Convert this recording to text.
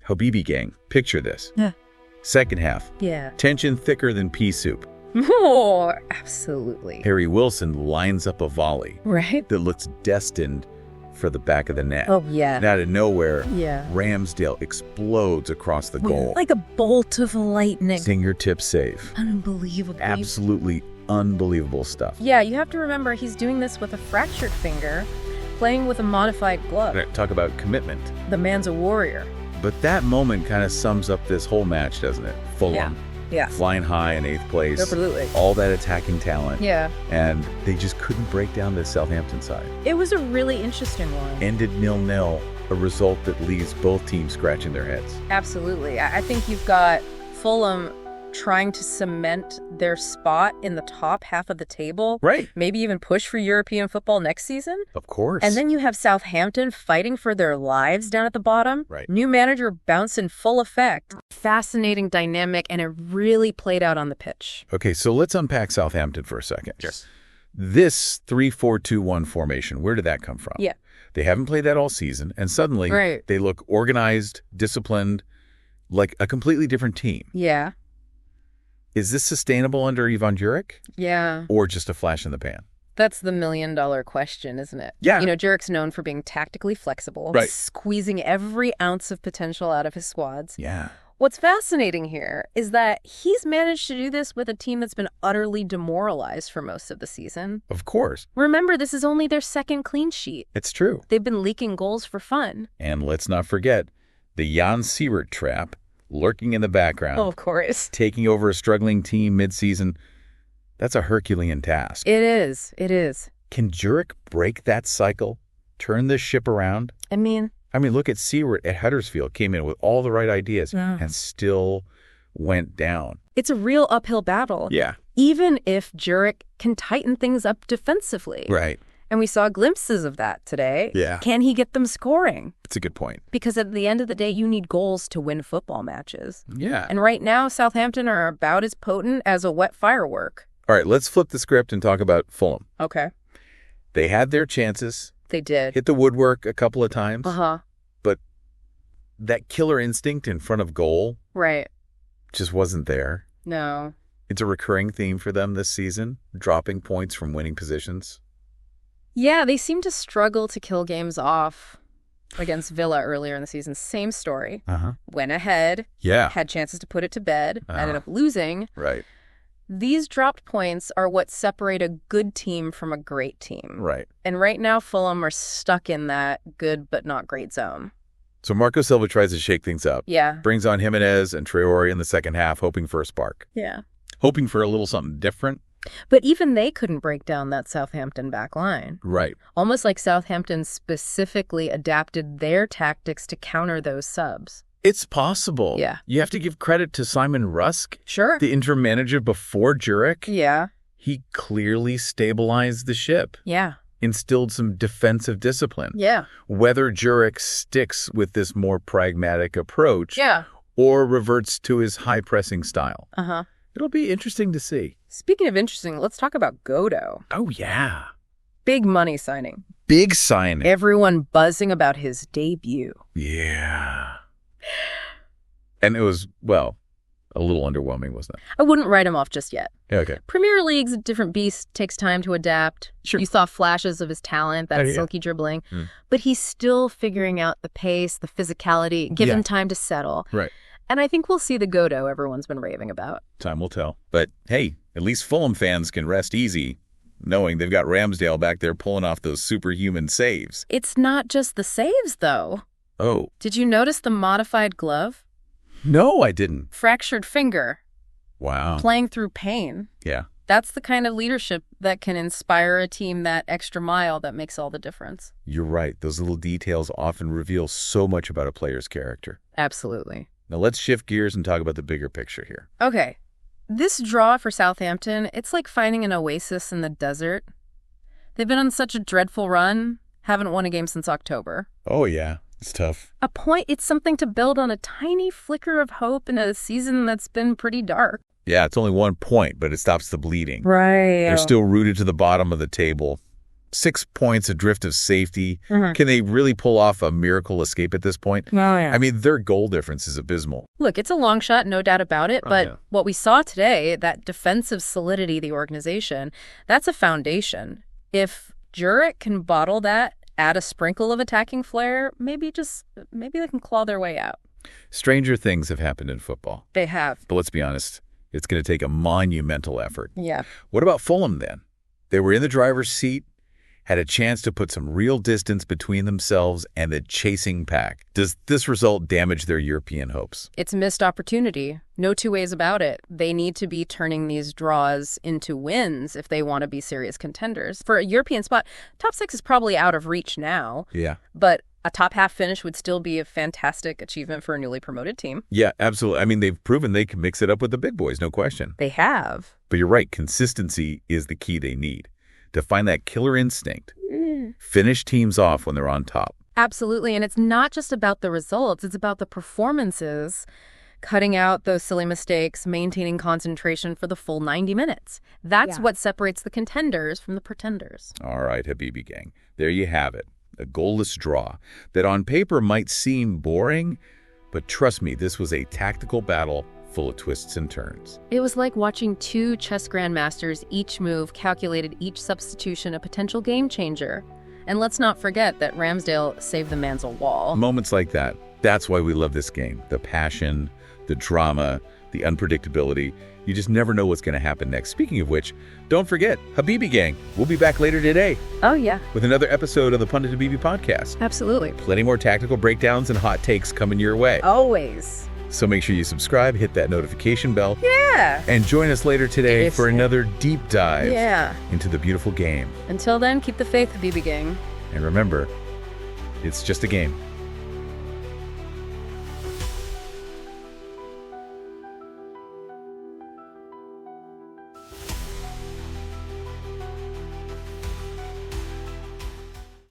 Habibi gang. Picture this. Yeah. Second half. Yeah. Tension thicker than pea soup. Oh, absolutely. Harry Wilson lines up a volley. Right? That looks destined for the back of the net. Oh, yeah. And out of nowhere, Yeah. Ramsdale explodes across the goal. Like a bolt of lightning. Fingertip save. Unbelievable. Absolutely unbelievable stuff. Yeah, you have to remember he's doing this with a fractured finger, playing with a modified glove. Talk about commitment. The man's a warrior. But that moment kind of sums up this whole match, doesn't it? Fulham. Yeah. Flying high in 8th place. Absolutely. All that attacking talent. Yeah. And they just couldn't break down the Southampton side. It was a really interesting one. Ended 0-0, a result that leaves both teams scratching their heads. Absolutely. I think you've got Fulham trying to cement their spot in the top half of the table. Right. Maybe even push for European football next season. Of course. And then you have Southampton fighting for their lives down at the bottom. Right. New manager bounce in full effect. Fascinating dynamic, and it really played out on the pitch. Okay, so let's unpack Southampton for a second. Yes. This 3-4-2-1 formation, where did that come from? Yeah. They haven't played that all season, and suddenly they look organized, disciplined, like a completely different team. Yeah. Is this sustainable under Ivan Juric? Yeah. Or just a flash in the pan? That's the million-dollar question, isn't it? Yeah. You know, Juric's known for being tactically flexible, squeezing every ounce of potential out of his squads. Yeah. What's fascinating here is that he's managed to do this with a team that's been utterly demoralized for most of the season. Of course. Remember, this is only their second clean sheet. It's true. They've been leaking goals for fun. And let's not forget the Jan Siewert trap lurking in the background. Oh, of course. Taking over a struggling team mid-season. That's a Herculean task. It is. It is. Can Juric break that cycle? Turn this ship around? I mean, look at Siewert at Huddersfield. Came in with all the right ideas and still went down. It's a real uphill battle. Yeah. Even if Juric can tighten things up defensively. Right. And we saw glimpses of that today. Yeah. Can he get them scoring? It's a good point. Because at the end of the day, you need goals to win football matches. Yeah. And right now, Southampton are about as potent as a wet firework. All right, let's flip the script and talk about Fulham. Okay. They had their chances. They did. Hit the woodwork a couple of times. Uh-huh. But that killer instinct in front of goal Right. just wasn't there. No. It's a recurring theme for them this season, dropping points from winning positions. Yeah, they seem to struggle to kill games off against Villa earlier in the season. Same story. Uh-huh. Went ahead. Yeah. Had chances to put it to bed. Ended up losing. Right. These dropped points are what separate a good team from a great team. Right. And right now, Fulham are stuck in that good but not great zone. So Marco Silva tries to shake things up. Yeah. Brings on Jimenez and Traore in the second half, hoping for a spark. Yeah. Hoping for a little something different. But even they couldn't break down that Southampton back line. Right. Almost like Southampton specifically adapted their tactics to counter those subs. It's possible. Yeah. You have to give credit to Simon Rusk, Sure. the interim manager before Juric. Yeah. He clearly stabilized the ship. Yeah. Instilled some defensive discipline. Yeah. Whether Juric sticks with this more pragmatic approach Yeah. or reverts to his high-pressing style. Uh-huh. It'll be interesting to see. Speaking of interesting, let's talk about Godo. Oh, yeah. Big money signing. Big signing. Everyone buzzing about his debut. Yeah. And it was, well, a little underwhelming, wasn't it? I wouldn't write him off just yet. Yeah, okay. Premier League's a different beast, takes time to adapt. Sure. You saw flashes of his talent, that silky dribbling. But he's still figuring out the pace, the physicality. Give him time to settle. Right. And I think we'll see the Godo everyone's been raving about. Time will tell. But, hey, at least Fulham fans can rest easy knowing they've got Ramsdale back there pulling off those superhuman saves. It's not just the saves, though. Oh. Did you notice the modified glove? No, I didn't. Fractured finger. Wow. Playing through pain. Yeah. That's the kind of leadership that can inspire a team that extra mile that makes all the difference. You're right. Those little details often reveal so much about a player's character. Absolutely. Now let's shift gears and talk about the bigger picture here. Okay. This draw for Southampton, it's like finding an oasis in the desert. They've been on such a dreadful run, haven't won a game since October. Oh, yeah. It's tough. A point, it's something to build on a tiny flicker of hope in a season that's been pretty dark. Yeah, it's only 1 point, but it stops the bleeding. Right. They're still rooted to the bottom of the table. 6 points adrift of safety. Mhm. Can they really pull off a miracle escape at this point? Oh, yeah. I mean, their goal difference is abysmal. Look, it's a long shot, no doubt about it, but yeah. what we saw today, that defensive solidity of the organization, that's a foundation. If Juric can bottle that, add a sprinkle of attacking flair, maybe they can claw their way out. Stranger things have happened in football. They have. But let's be honest, it's going to take a monumental effort. Yeah. What about Fulham then? They were in the driver's seat, had a chance to put some real distance between themselves and the chasing pack. Does this result damage their European hopes? It's a missed opportunity. No two ways about it. They need to be turning these draws into wins if they want to be serious contenders. For a European spot, top 6 is probably out of reach now, Yeah. but a top half finish would still be a fantastic achievement for a newly promoted team. Yeah, absolutely. I mean, they've proven they can mix it up with the big boys, no question. They have. But you're right, consistency is the key they need to find that killer instinct. Finish teams off when they're on top. Absolutely. And it's not just about the results. It's about the performances, cutting out those silly mistakes, maintaining concentration for the full 90 minutes. That's what separates the contenders from the pretenders. All right, Habibi gang, there you have it. A goalless draw that on paper might seem boring, but trust me, this was a tactical battle full of twists and turns. It was like watching two chess grandmasters, each move calculated, each substitution a potential game changer. And let's not forget that Ramsdale saved the Mansell wall. Moments like that, that's why we love this game. The passion, the drama, the unpredictability. You just never know what's going to happen next. Speaking of which, don't forget, Habibi gang, we'll be back later today Oh, yeah. with another episode of the Pundit Habibi podcast. Absolutely. Plenty more tactical breakdowns and hot takes coming your way. Always. So make sure you subscribe, hit that notification bell, Yeah. and join us later today Yes. for another deep dive Yeah. into the beautiful game. Until then, keep the faith, Habibi gang. And remember, it's just a game.